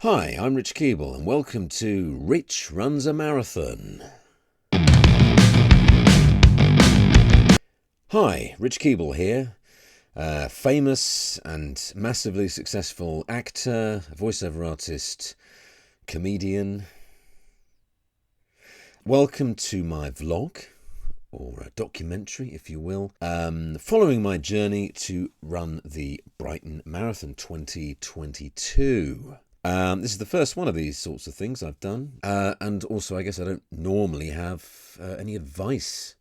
Hi, I'm Rich Keeble and welcome to Rich Runs a Marathon. Hi, Rich Keeble here, famous and massively successful actor, voiceover artist, comedian. Welcome to my vlog, or a documentary if you will, following my journey to run the Brighton Marathon 2022. This is the first one of these sorts of things I've done, and also I guess I don't normally have any advice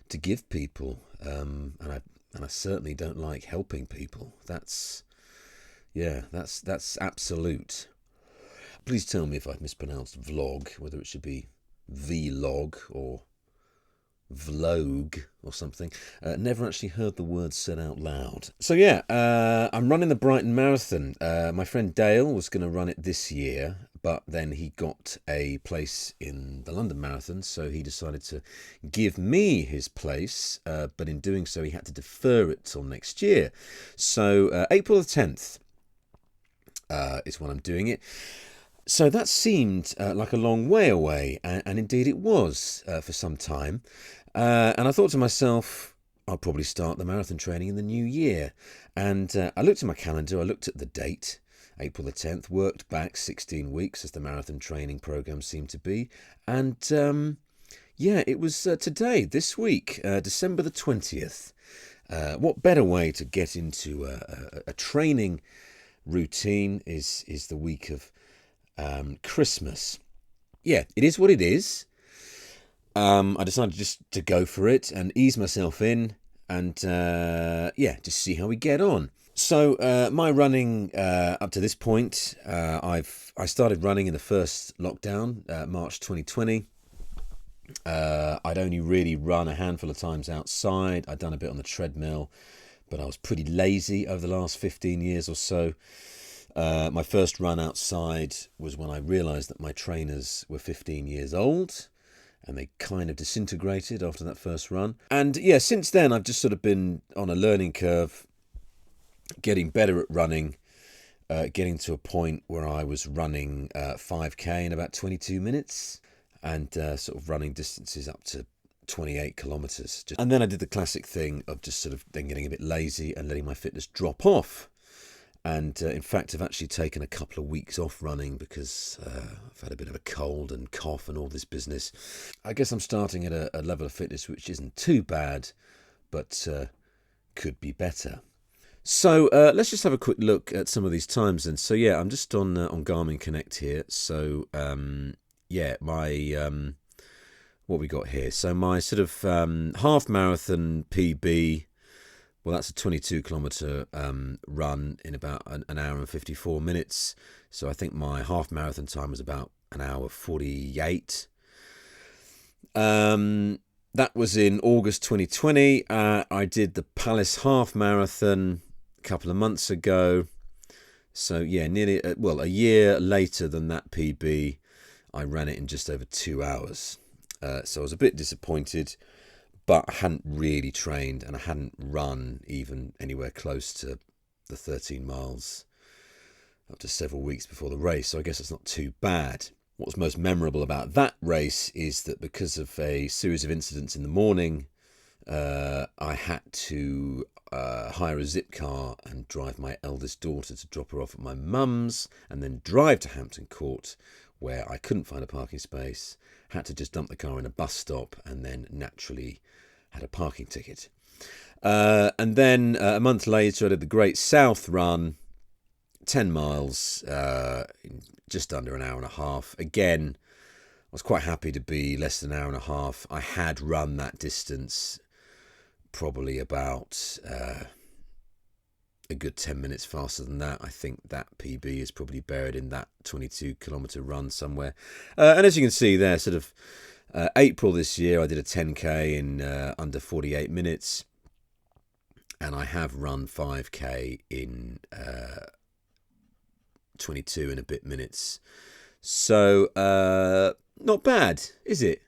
to give people, and I certainly don't like helping people. That's absolute. Please tell me if I've mispronounced vlog, whether it should be vlog or vlog or something. Never actually heard the word said out loud. So yeah, I'm running the Brighton Marathon. My friend Dale was going to run it this year, but then he got a place in the London Marathon, so he decided to give me his place, but in doing so he had to defer it till next year. So April the 10th is when I'm doing it. So that seemed like a long way away, and indeed it was for some time. And I thought to myself, I'll probably start the marathon training in the new year. And I looked at my calendar, I looked at the date, April the 10th, worked back 16 weeks as the marathon training program seemed to be. And yeah, it was today, this week, December the 20th. What better way to get into a training routine is the week of Christmas. Yeah, it is what it is. I decided just to go for it and ease myself in and yeah, just see how we get on. So my running up to this point, I started running in the first lockdown, March 2020. I'd only really run a handful of times outside. I'd done a bit on the treadmill, but I was pretty lazy over the last 15 years or so. My first run outside was when I realised that my trainers were 15 years old, and they kind of disintegrated after that first run. And yeah, since then I've just sort of been on a learning curve, getting better at running, getting to a point where I was running 5k in about 22 minutes and sort of running distances up to 28 kilometres. And then I did the classic thing of just sort of then getting a bit lazy and letting my fitness drop off. And in fact, I've actually taken a couple of weeks off running because I've had a bit of a cold and cough and all this business. I guess I'm starting at a level of fitness which isn't too bad, but could be better. So let's just have a quick look at some of these times. And so yeah, I'm just on Garmin Connect here. So yeah, my what we got here. So my sort of half marathon PB. Well, that's a 22 kilometre run in about an hour and 54 minutes. So I think my half marathon time was about an hour 48. That was in August 2020. I did the Palace half marathon a couple of months ago. So yeah, nearly, well, a year later than that PB, I ran it in just over 2 hours. So I was a bit disappointed, but I hadn't really trained and I hadn't run even anywhere close to the 13 miles up to several weeks before the race. So I guess it's not too bad. What was most memorable about that race is that because of a series of incidents in the morning, I had to hire a zip car and drive my eldest daughter to drop her off at my mum's and then drive to Hampton Court, where I couldn't find a parking space, had to just dump the car in a bus stop and then naturally had a parking ticket. And then a month later I did the Great South Run, 10 miles, in just under an hour and a half. Again, I was quite happy to be less than an hour and a half. I had run that distance probably about a good 10 minutes faster than that. I think that PB is probably buried in that 22 kilometre run somewhere. And as you can see there, sort of April this year, I did a 10k in under 48 minutes. And I have run 5k in 22 and a bit minutes. So not bad, is it?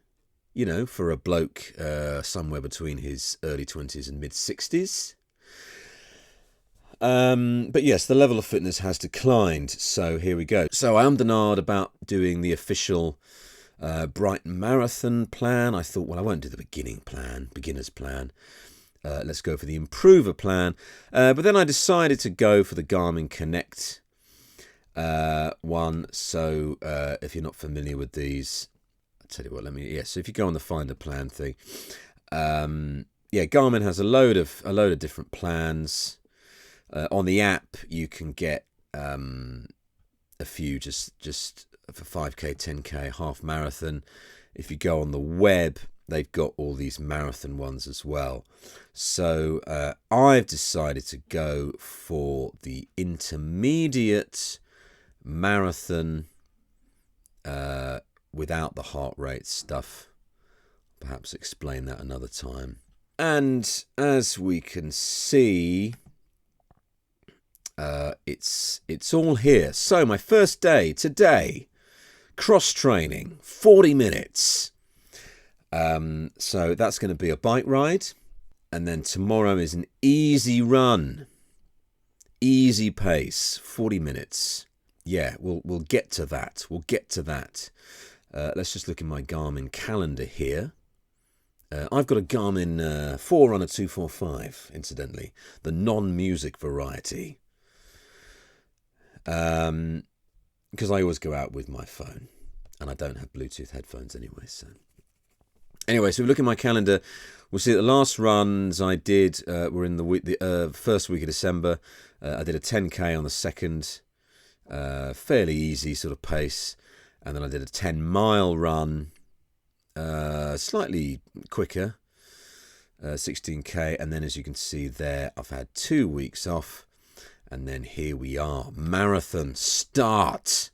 You know, for a bloke somewhere between his early 20s and mid 60s. But yes, the level of fitness has declined. So here we go. So I ummed about doing the official Brighton Marathon plan. I thought, well, I won't do the beginner's plan. Let's go for the improver plan. But then I decided to go for the Garmin Connect one. So if you're not familiar with these, I'll tell you what, so if you go on the find a plan thing, Garmin has a load of different plans. On the app, you can get a few just for 5k, 10k, half marathon. If you go on the web, they've got all these marathon ones as well. So I've decided to go for the intermediate marathon without the heart rate stuff. Perhaps explain that another time. And as we can see, it's all here. So my first day today, cross training, 40 minutes. So that's going to be a bike ride. And then tomorrow is an easy run, easy pace, 40 minutes. Yeah, we'll get to that. Let's just look in my Garmin calendar here. I've got a Garmin Forerunner 245, incidentally, the non-music variety. Because I always go out with my phone, and I don't have Bluetooth headphones anyway. So we look at my calendar. We'll see that the last runs I did were in the first week of December. I did a 10k on the 2nd, fairly easy sort of pace, and then I did a 10-mile run, slightly quicker, 16k, and then as you can see there, I've had 2 weeks off. And then here we are, marathon start.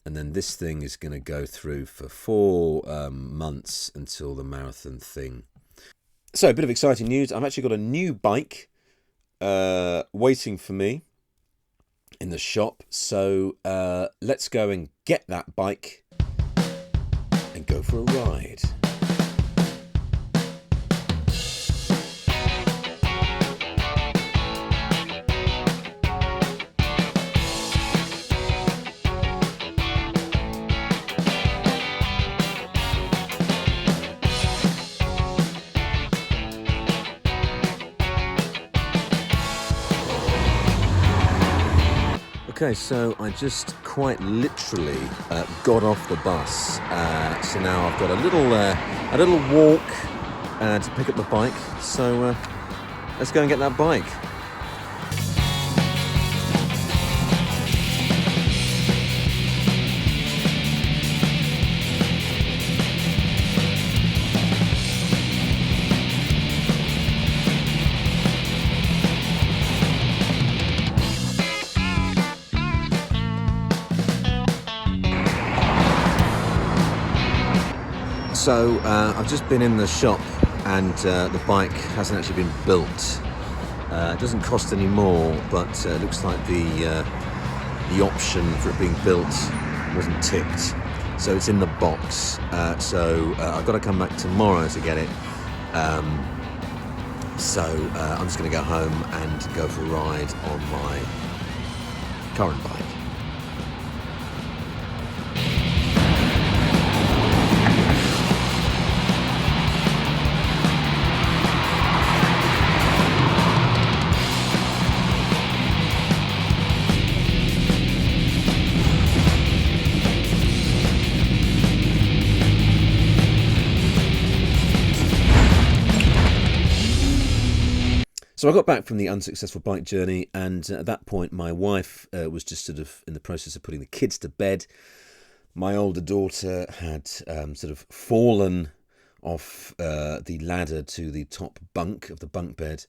And then this thing is going to go through for 4 months until the marathon thing. So a bit of exciting news. I've actually got a new bike waiting for me in the shop. So let's go and get that bike and go for a ride. Okay, so I just quite literally got off the bus. So now I've got a little walk to pick up the bike. So let's go and get that bike. So I've just been in the shop and the bike hasn't actually been built. It doesn't cost any more, but it looks like the option for it being built wasn't ticked. So it's in the box. So I've got to come back tomorrow to get it. So I'm just going to go home and go for a ride on my current bike. So I got back from the unsuccessful bike journey, and at that point my wife was just sort of in the process of putting the kids to bed. My older daughter had sort of fallen off the ladder to the top bunk of the bunk bed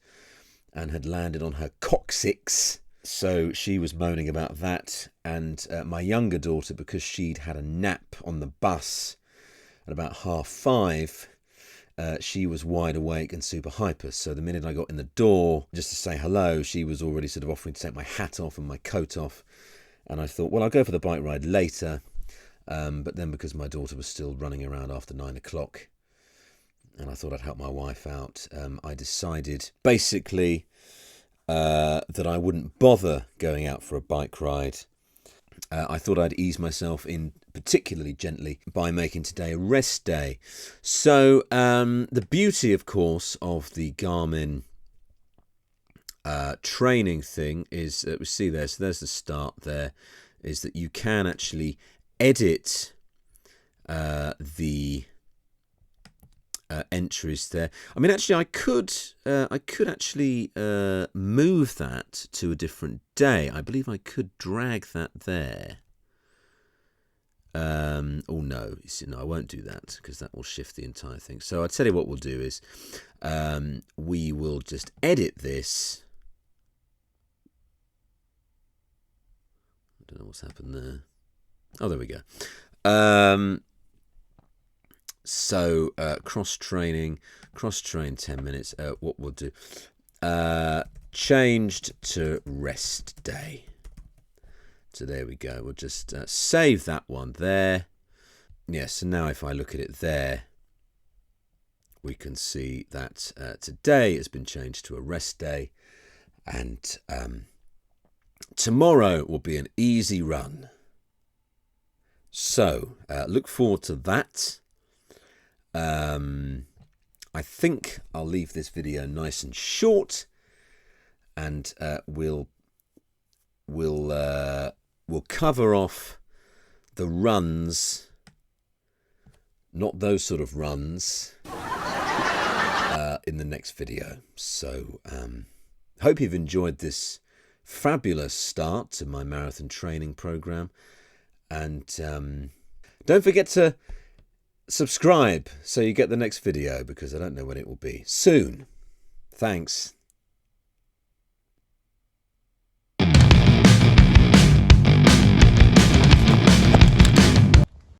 and had landed on her coccyx. So she was moaning about that, and my younger daughter, because she'd had a nap on the bus at about 5:30, she was wide awake and super hyper. So the minute I got in the door just to say hello, she was already sort of offering to take my hat off and my coat off. And I thought, well, I'll go for the bike ride later. But then because my daughter was still running around after 9 o'clock and I thought I'd help my wife out, I decided basically that I wouldn't bother going out for a bike ride. I thought I'd ease myself in particularly gently by making today a rest day. So the beauty, of course, of the Garmin training thing is we see there, so there's the start there, is that you can actually edit the entries there. I mean, actually, I could actually move that to a different day. I believe I could drag that there. Oh no, you see, no, I won't do that because that will shift the entire thing. So I'll tell you what we'll do is we will just edit this. I don't know what's happened there. Oh, there we go. So cross train 10 minutes. What we'll do, changed to rest day. So there we go. We'll just save that one there. Yeah, so now if I look at it there, we can see that today has been changed to a rest day, and tomorrow will be an easy run. So look forward to that. I think I'll leave this video nice and short, and we'll cover off the runs, not those sort of runs, in the next video. So hope you've enjoyed this fabulous start to my marathon training program, and don't forget to subscribe so you get the next video, because I don't know when it will be. Soon. Thanks.